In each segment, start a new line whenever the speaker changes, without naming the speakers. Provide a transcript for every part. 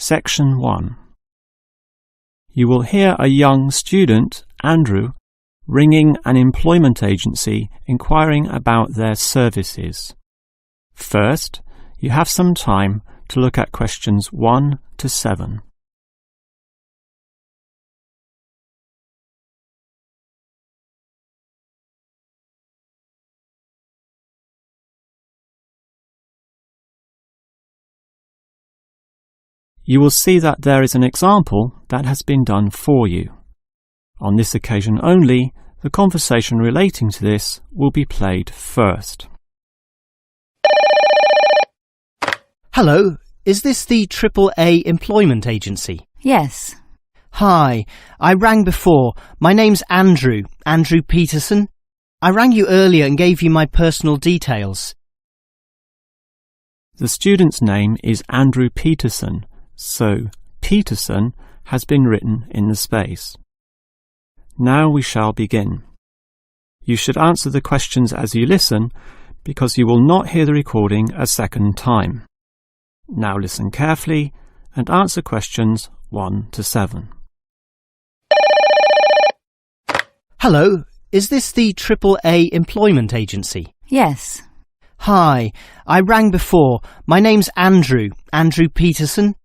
Section 1. You will hear a young student, Andrew, ringing an employment agency inquiring about their services. First, you have some time to look at questions 1 to 7. You will see that there is an example that has been done for you. On this occasion only, the conversation relating to this will be played first.
Hello, is this the AAA employment agency?
Yes.
Hi, I rang before. My name's Andrew Peterson. I rang you earlier and gave you my personal details.
The student's name is Andrew Peterson, so Peterson has been written in the space. Now we shall begin. You should answer the questions as you listen, because you will not hear the recording a second time. Now listen carefully and answer questions 1 to 7.
Hello, is this the AAA employment agency?
Yes.
Hi, I rang before. My name's Andrew Peterson.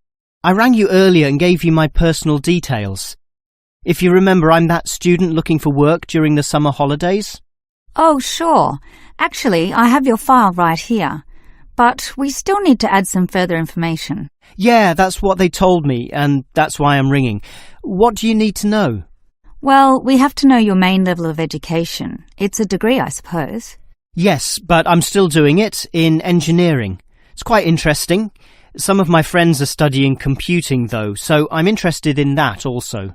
I rang you earlier and gave you my personal details. If you remember, I'm that student looking for work during the summer holidays.
Oh, sure. Actually, I have your file right here. But we still need to add some further information.
Yeah, that's what they told me, and that's why I'm ringing. What do you need to know?
Well, we have to know your main level of education. It's a degree, I suppose.
Yes, but I'm still doing it in engineering. It's quite interesting. Some of my friends are studying computing, though, so I'm interested in that also.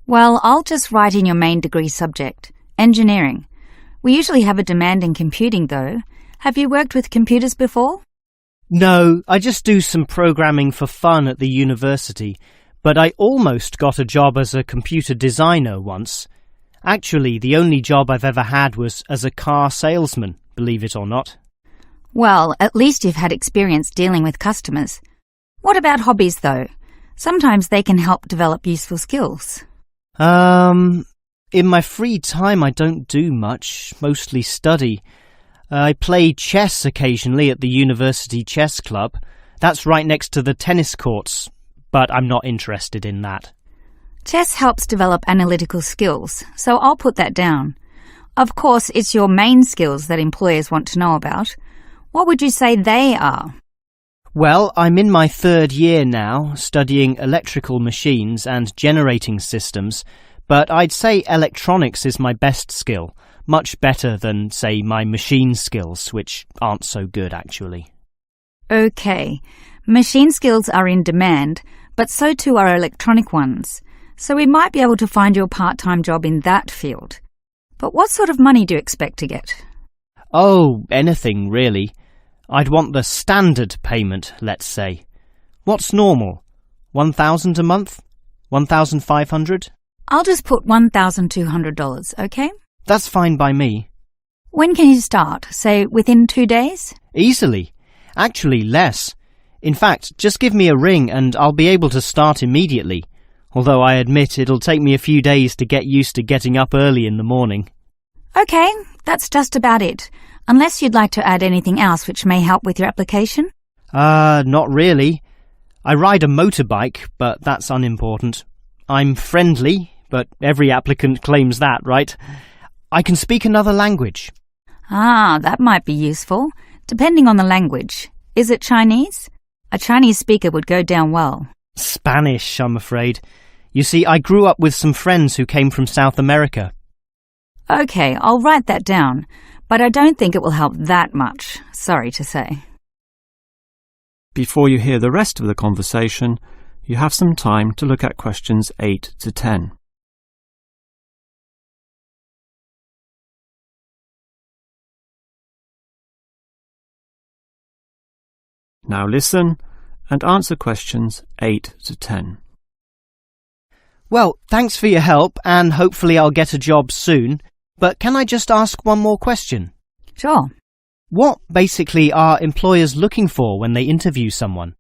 Well, I'll just write in your main degree subject, engineering. We usually have a demand in computing, though. Have you worked with computers before?
No, I just do some programming for fun at the university, but I almost got a job as a computer designer once. Actually, the only job I've ever had was as a car salesman, believe it or not.
Well, at least you've had experience dealing with customers. What about hobbies, though? Sometimes they can help develop useful skills.
In my free time I don't do much, mostly study. I play chess occasionally at the university chess club. That's right next to the tennis courts, but I'm not interested in that.
Chess helps develop analytical skills, so I'll put that down. Of course, it's your main skills that employers want to know about. What would you say they are?
Well, I'm in my 3rd year now, studying electrical machines and generating systems, but I'd say electronics is my best skill, much better than, say, my machine skills, which aren't so good, actually.
Okay, machine skills are in demand, but so too are electronic ones, so we might be able to find you a part-time job in that field. But what sort of money do you expect to get?
Oh, anything, really. I'd want the standard payment, let's say. What's normal? 1,000 a month? 1,500?
I'll just put $1,200, okay?
That's fine by me.
When can you start? Say, within 2 days?
Easily. Actually, less. In fact, just give me a ring and I'll be able to start immediately. Although I admit it'll take me a few days to get used to getting up early in the morning.
Okay, that's just about it. Unless you'd like to add anything else which may help with your application?
Not really. I ride a motorbike, but that's unimportant. I'm friendly, but every applicant claims that, right? I can speak another language.
Ah, that might be useful, depending on the language. Is it Chinese? A Chinese speaker would go down well.
Spanish, I'm afraid. You see, I grew up with some friends who came from South America.
Okay, I'll write that down, but I don't think it will help that much, sorry to say.
Before you hear the rest of the conversation, you have some time to look at questions 8 to 10. Now listen and answer questions 8 to 10.
Well, thanks for your help, and hopefully I'll get a job soon. But can I just ask one more question?
Sure.
What, basically, are employers looking for when they interview someone?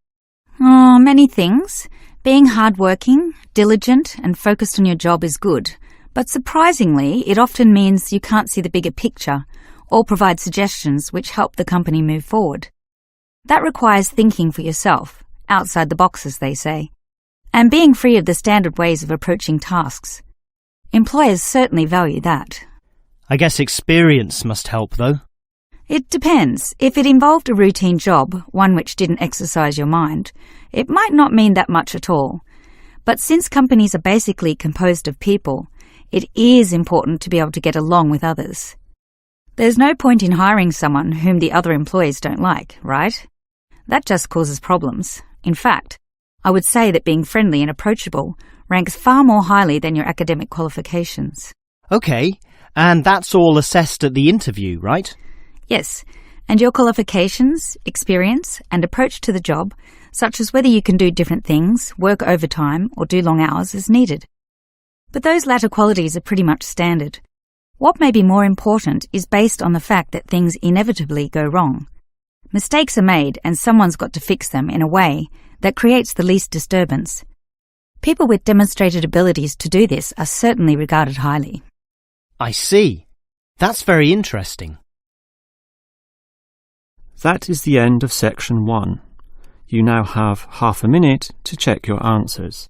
Oh, many things. Being hardworking, diligent, and focused on your job is good, but surprisingly, it often means you can't see the bigger picture or provide suggestions which help the company move forward. That requires thinking for yourself, outside the box, as they say, and being free of the standard ways of approaching tasks. Employers certainly value that.
I guess experience must help, though.
It depends. If it involved a routine job, one which didn't exercise your mind, it might not mean that much at all. But since companies are basically composed of people, it is important to be able to get along with others. There's no point in hiring someone whom the other employees don't like, right? That just causes problems. In fact, I would say that being friendly and approachable ranks far more highly than your academic qualifications.
Okay, and that's all assessed at the interview, right?
Yes, and your qualifications, experience, and approach to the job, such as whether you can do different things, work overtime, or do long hours, is needed. But those latter qualities are pretty much standard. What may be more important is based on the fact that things inevitably go wrong. Mistakes are made, and someone's got to fix them in a way that creates the least disturbance. People with demonstrated abilities to do this are certainly regarded highly.
I see. That's very interesting.
That is the end of section 1. You now have half a minute to check your answers.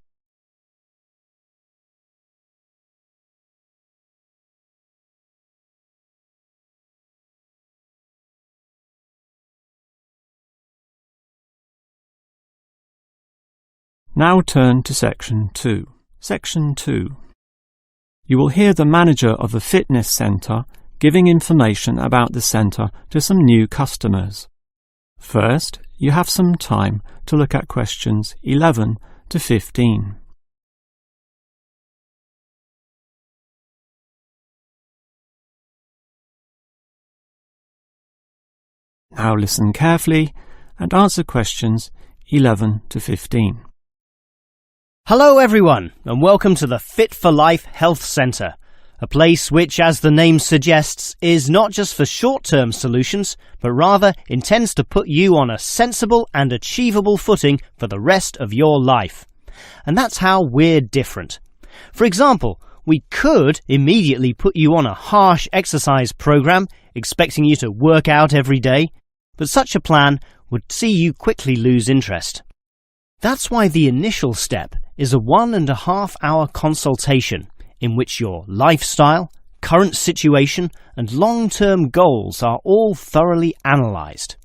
Now turn to section 2. Section 2. You will hear the manager of the fitness centre giving information about the centre to some new customers. First, you have some time to look at questions 11 to 15. Now listen carefully and answer questions 11 to 15.
Hello everyone, and welcome to the Fit for Life Health Centre, a place which, as the name suggests, is not just for short-term solutions, but rather intends to put you on a sensible and achievable footing for the rest of your life. And that's how we're different. For example, we could immediately put you on a harsh exercise program, expecting you to work out every day, but such a plan would see you quickly lose interest. That's why the initial step is a 1.5 hour consultation in which your lifestyle, current situation, and long-term goals are all thoroughly analysed.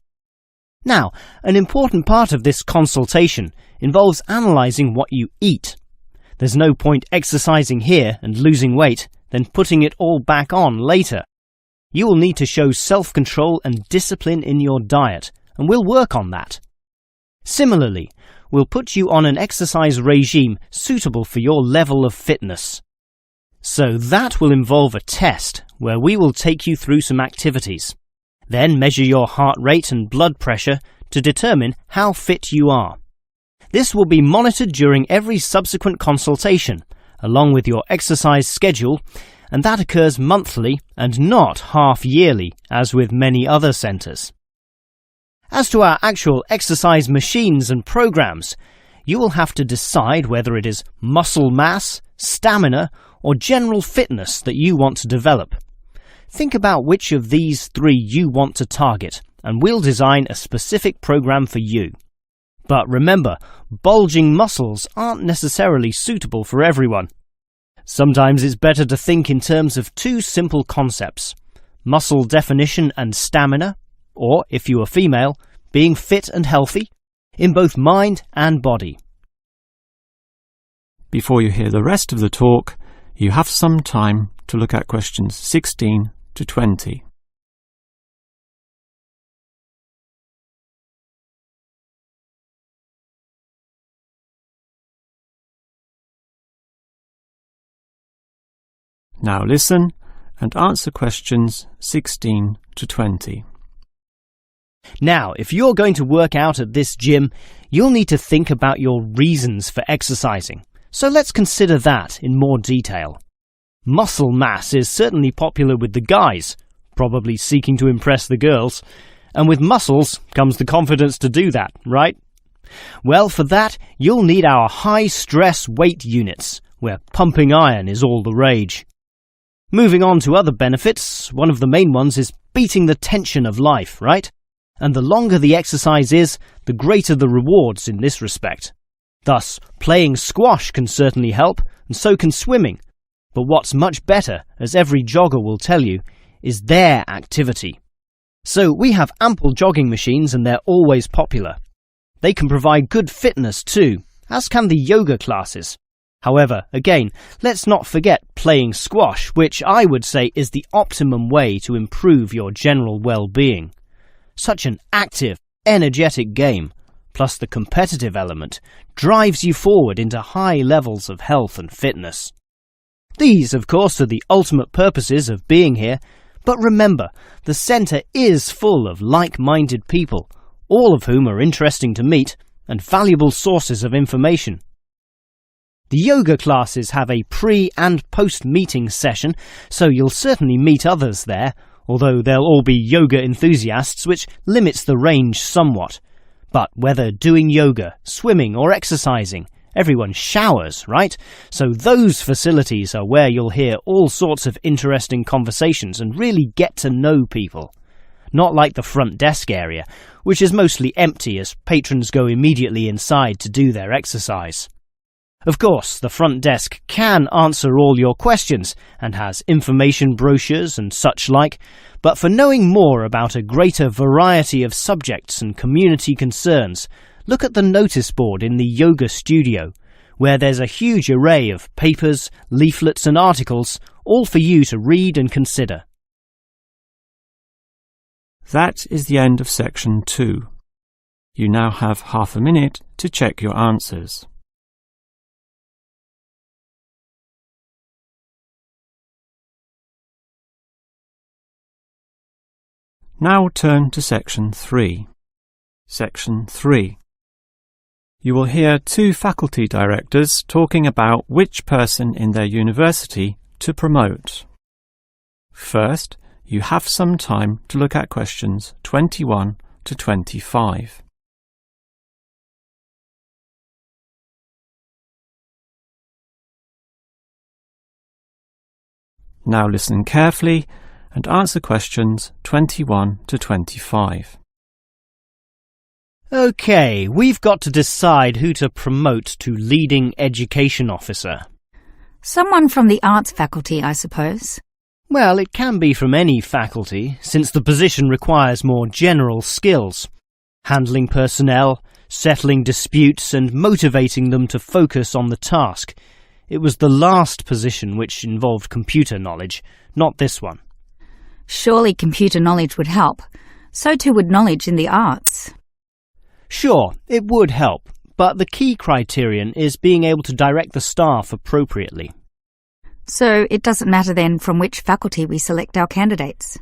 Now, an important part of this consultation involves analysing what you eat. There's no point exercising here and losing weight, then putting it all back on later. You will need to show self-control and discipline in your diet, and we'll work on that. Similarly, we'll put you on an exercise regime suitable for your level of fitness. So that will involve a test where we will take you through some activities, then measure your heart rate and blood pressure to determine how fit you are. This will be monitored during every subsequent consultation, along with your exercise schedule, and that occurs monthly and not half-yearly, as with many other centres. As to our actual exercise machines and programs, you will have to decide whether it is muscle mass, stamina, or general fitness that you want to develop. Think about which of these 3 you want to target, and we'll design a specific program for you. But remember, bulging muscles aren't necessarily suitable for everyone. Sometimes it's better to think in terms of 2 simple concepts: muscle definition and stamina, or, if you are female, being fit and healthy, in both mind and body.
Before you hear the rest of the talk, you have some time to look at questions 16 to 20. Now listen and answer questions 16 to 20.
Now, if you're going to work out at this gym, you'll need to think about your reasons for exercising. So let's consider that in more detail. Muscle mass is certainly popular with the guys, probably seeking to impress the girls, and with muscles comes the confidence to do that, right? Well, for that, you'll need our high-stress weight units, where pumping iron is all the rage. Moving on to other benefits, one of the main ones is beating the tension of life, right? And the longer the exercise is, the greater the rewards in this respect. Thus, playing squash can certainly help, and so can swimming. But what's much better, as every jogger will tell you, is their activity. So we have ample jogging machines and they're always popular. They can provide good fitness too, as can the yoga classes. However, again, let's not forget playing squash, which I would say is the optimum way to improve your general well-being. Such an active, energetic game, plus the competitive element, drives you forward into high levels of health and fitness. These, of course, are the ultimate purposes of being here, but remember, the centre is full of like-minded people, all of whom are interesting to meet and valuable sources of information. The yoga classes have a pre- and post-meeting session, so you'll certainly meet others there, although they'll all be yoga enthusiasts, which limits the range somewhat. But whether doing yoga, swimming or exercising, everyone showers, right? So those facilities are where you'll hear all sorts of interesting conversations and really get to know people. Not like the front desk area, which is mostly empty as patrons go immediately inside to do their exercise. Of course, the front desk can answer all your questions and has information brochures and such like, but for knowing more about a greater variety of subjects and community concerns, look at the notice board in the yoga studio, where there's a huge array of papers, leaflets and articles, all for you to read and consider.
That is the end of section 2. You now have half a minute to check your answers. Now turn to section 3. Section 3. You will hear 2 faculty directors talking about which person in their university to promote. First, you have some time to look at questions 21 to 25. Now listen carefully and answer questions 21 to 25.
OK, we've got to decide who to promote to leading education officer.
Someone from the arts faculty, I suppose.
Well, it can be from any faculty, since the position requires more general skills. Handling personnel, settling disputes and motivating them to focus on the task. It was the last position which involved computer knowledge, not this one.
Surely computer knowledge would help. So too would knowledge in the arts.
Sure, it would help, but the key criterion is being able to direct the staff appropriately.
So it doesn't matter then from which faculty we select our candidates?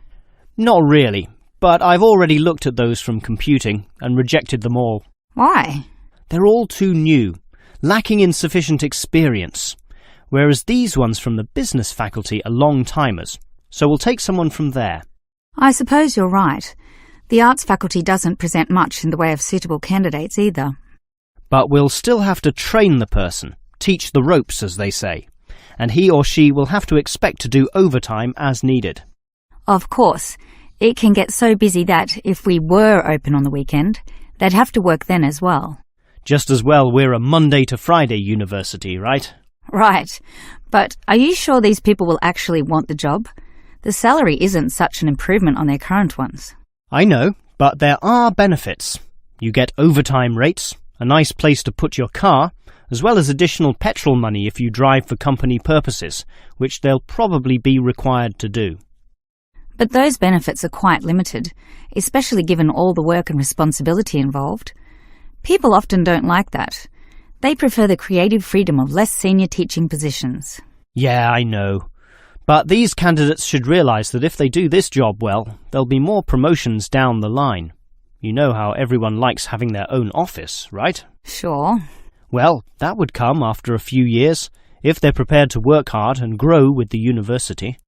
Not really, but I've already looked at those from computing and rejected them all.
Why?
They're all too new, lacking in sufficient experience, whereas these ones from the business faculty are long-timers, so we'll take someone from there.
I suppose you're right. The arts faculty doesn't present much in the way of suitable candidates either.
But we'll still have to train the person, teach the ropes, as they say, and he or she will have to expect to do overtime as needed.
Of course, it can get so busy that if we were open on the weekend, they'd have to work then as well.
Just as well we're a Monday to Friday university, right?
Right. But are you sure these people will actually want the job? The salary isn't such an improvement on their current ones.
I know, but there are benefits. You get overtime rates, a nice place to put your car, as well as additional petrol money if you drive for company purposes, which they'll probably be required to do.
But those benefits are quite limited, especially given all the work and responsibility involved. People often don't like that. They prefer the creative freedom of less senior teaching positions.
Yeah, I know. But these candidates should realise that if they do this job well, there'll be more promotions down the line. You know how everyone likes having their own office, right?
Sure.
Well, that would come after a few years, if they're prepared to work hard and grow with the university.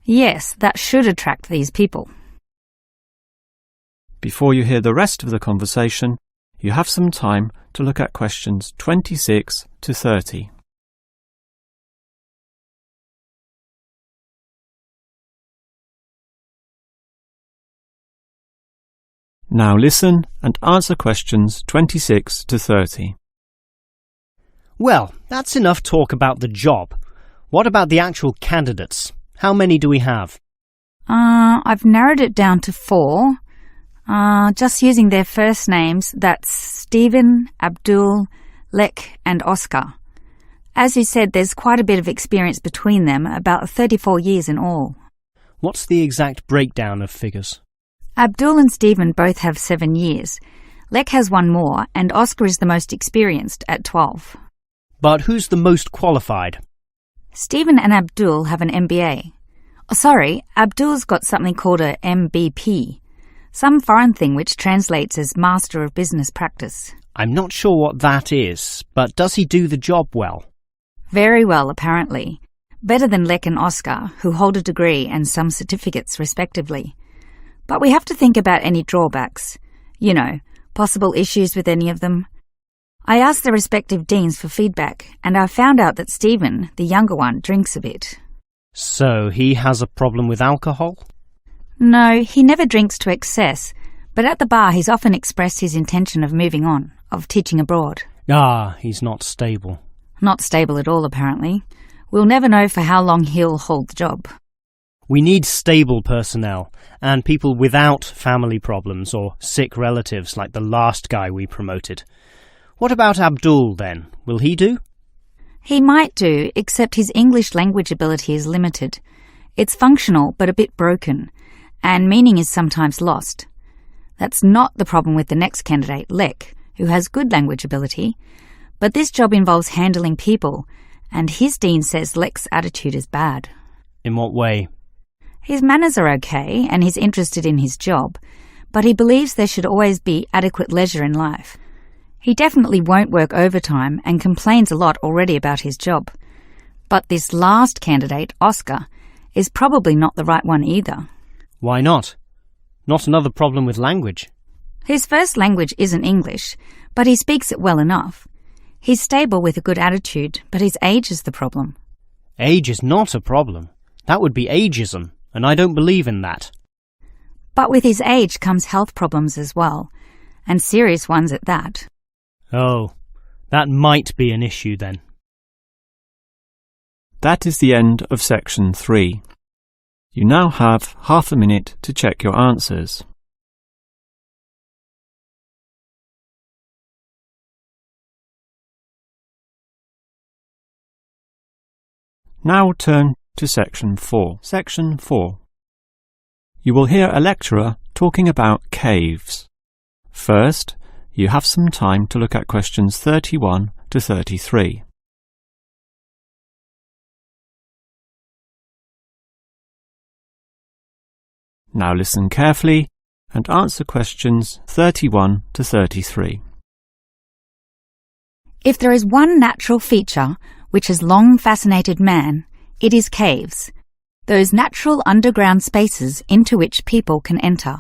Yes, that should attract these people.
Before you hear the rest of the conversation, you have some time to look at questions 26 to 30. Now listen and answer questions 26 to 30.
Well, that's enough talk about the job. What about the actual candidates? How many do we have?
I've narrowed it down to 4. Just using their first names, that's Stephen, Abdul, Lek and Oscar. As you said, there's quite a bit of experience between them, about 34 years in all.
What's the exact breakdown of figures?
Abdul and Stephen both have 7 years. Lek has 1 more, and Oscar is the most experienced at 12.
But who's the most qualified?
Stephen and Abdul have an MBA. Oh, sorry, Abdul's got something called a MBP, some foreign thing which translates as Master of Business Practice.
I'm not sure what that is, but does he do the job well?
Very well, apparently. Better than Lek and Oscar, who hold a degree and some certificates respectively. But we have to think about any drawbacks. You know, possible issues with any of them. I asked the respective deans for feedback, and I found out that Stephen, the younger one, drinks a bit.
So he has a problem with alcohol?
No, he never drinks to excess, but at the bar he's often expressed his intention of moving on, of teaching abroad.
Ah, he's not stable.
Not stable at all, apparently. We'll never know for how long he'll hold the job.
We need stable personnel, and people without family problems or sick relatives like the last guy we promoted. What about Abdul, then? Will he do?
He might do, except his English language ability is limited. It's functional, but a bit broken, and meaning is sometimes lost. That's not the problem with the next candidate, Lek, who has good language ability, but this job involves handling people, and his dean says Lek's attitude is bad.
In what way?
His manners are okay, and he's interested in his job, but he believes there should always be adequate leisure in life. He definitely won't work overtime and complains a lot already about his job. But this last candidate, Oscar, is probably not the right one either.
Why not? Not another problem with language.
His first language isn't English, but he speaks it well enough. He's stable with a good attitude, but his age is the problem.
Age is not a problem. That would be ageism, and I don't believe in that.
But with his age comes health problems as well, and serious ones at that.
Oh, that might be an issue then.
That is the end of section 3. You now have half a minute to check your answers. Now turn to section 4. Section 4. You will hear a lecturer talking about caves. First, you have some time to look at questions 31 to 33. Now listen carefully and answer questions 31 to 33.
If there is one natural feature which has long fascinated man, it is caves, those natural underground spaces into which people can enter.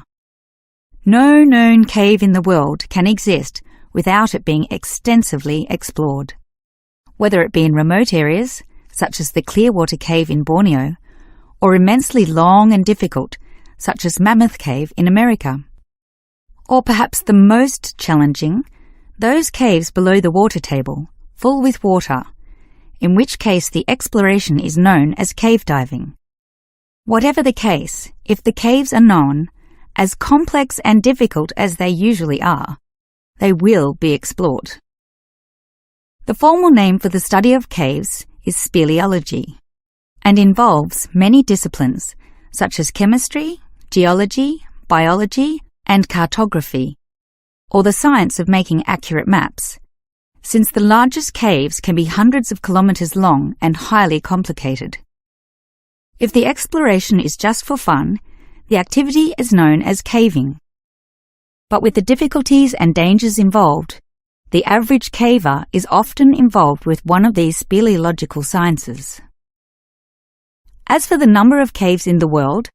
No known cave in the world can exist without it being extensively explored. Whether it be in remote areas, such as the Clearwater Cave in Borneo, or immensely long and difficult, such as Mammoth Cave in America. Or perhaps the most challenging, those caves below the water table, full with water, in which case the exploration is known as cave diving. Whatever the case, if the caves are known, as complex and difficult as they usually are, they will be explored. The formal name for the study of caves is speleology, and involves many disciplines such as chemistry, geology, biology, and cartography, or the science of making accurate maps, since the largest caves can be hundreds of kilometers long and highly complicated. If the exploration is just for fun, the activity is known as caving. But with the difficulties and dangers involved, the average caver is often involved with one of these speleological sciences. As for the number of caves in the world,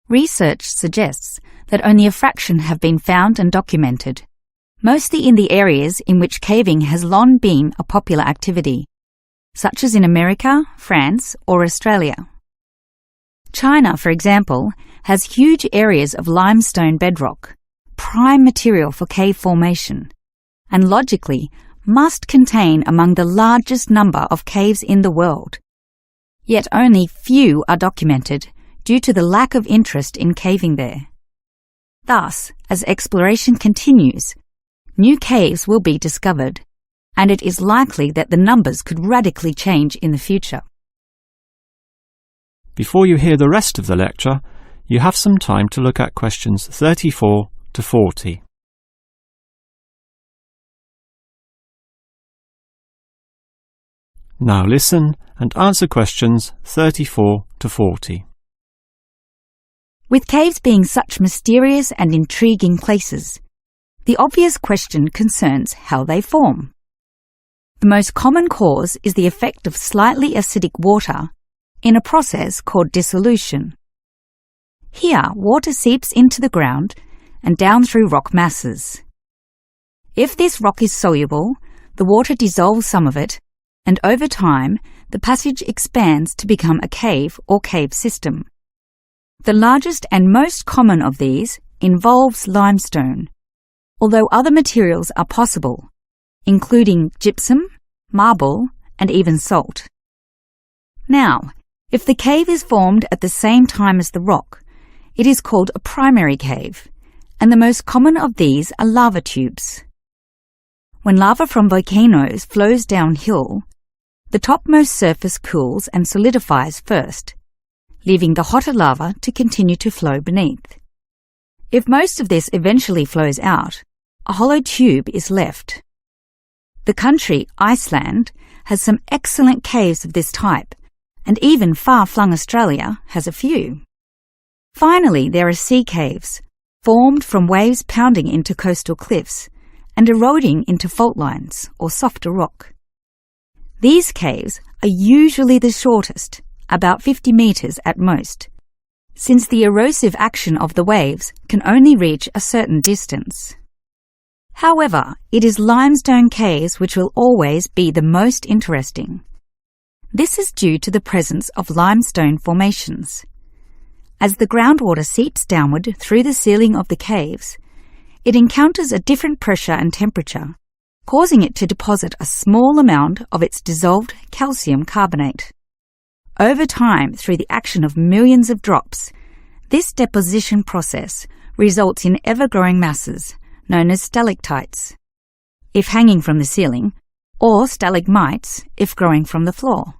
research suggests that only a fraction have been found and documented, mostly in the areas in which caving has long been a popular activity, such as in America, France, or Australia. China, for example, has huge areas of limestone bedrock, prime material for cave formation, and logically must contain among the largest number of caves in the world. Yet only few are documented due to the lack of interest in caving there. Thus, as exploration continues, new caves will be discovered, and it is likely that the numbers could radically change in the future.
Before you hear the rest of the lecture, you have some time to look at questions 34 to 40. Now listen and answer questions 34 to 40.
With caves being such mysterious and intriguing places, the obvious question concerns how they form. The most common cause is the effect of slightly acidic water in a process called dissolution. Here, water seeps into the ground and down through rock masses. If this rock is soluble, the water dissolves some of it, and over time, the passage expands to become a cave or cave system. The largest and most common of these involves limestone, although other materials are possible, including gypsum, marble, and even salt. Now, if the cave is formed at the same time as the rock, it is called a primary cave, and the most common of these are lava tubes. When lava from volcanoes flows downhill, the topmost surface cools and solidifies first, leaving the hotter lava to continue to flow beneath. If most of this eventually flows out, a hollow tube is left. The country, Iceland, has some excellent caves of this type, and even far-flung Australia has a few. Finally, there are sea caves, formed from waves pounding into coastal cliffs and eroding into fault lines or softer rock. These caves are usually the shortest, about 50 metres at most, since the erosive action of the waves can only reach a certain distance. However, it is limestone caves which will always be the most interesting. This is due to the presence of limestone formations. As the groundwater seeps downward through the ceiling of the caves, it encounters a different pressure and temperature, causing it to deposit a small amount of its dissolved calcium carbonate. Over time, through the action of millions of drops, this deposition process results in ever-growing masses, known as stalactites, if hanging from the ceiling, or stalagmites, if growing from the floor.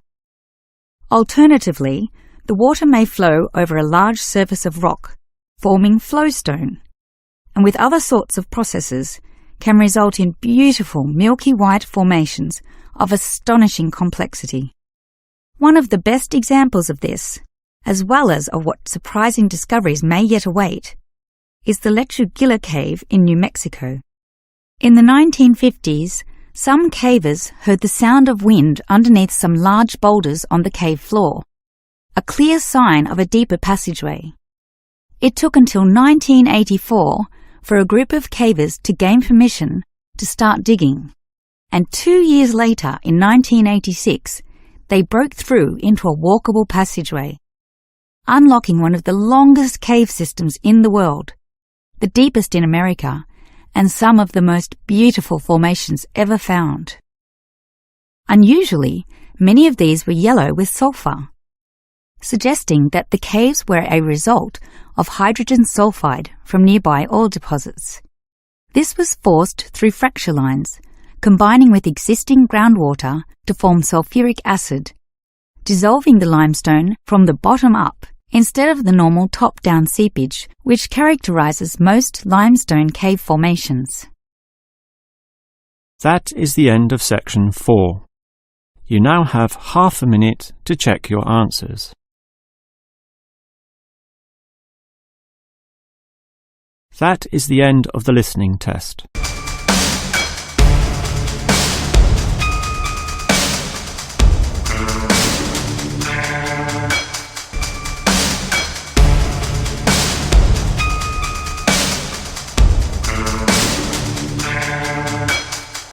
Alternatively, the water may flow over a large surface of rock, forming flowstone, and with other sorts of processes, can result in beautiful milky white formations of astonishing complexity. One of the best examples of this, as well as of what surprising discoveries may yet await, is the Lechuguilla Cave in New Mexico. In the 1950s, some cavers heard the sound of wind underneath some large boulders on the cave floor, a clear sign of a deeper passageway. It took until 1984 for a group of cavers to gain permission to start digging, and 2 years later, in 1986, they broke through into a walkable passageway, unlocking one of the longest cave systems in the world, the deepest in America, and some of the most beautiful formations ever found. Unusually, many of these were yellow with sulfur, suggesting that the caves were a result of hydrogen sulfide from nearby oil deposits. This was forced through fracture lines, combining with existing groundwater to form sulfuric acid, dissolving the limestone from the bottom up instead of the normal top-down seepage which characterizes most limestone cave formations.
That is the end of section 4. You now have half a minute to check your answers. That is the end of the listening test.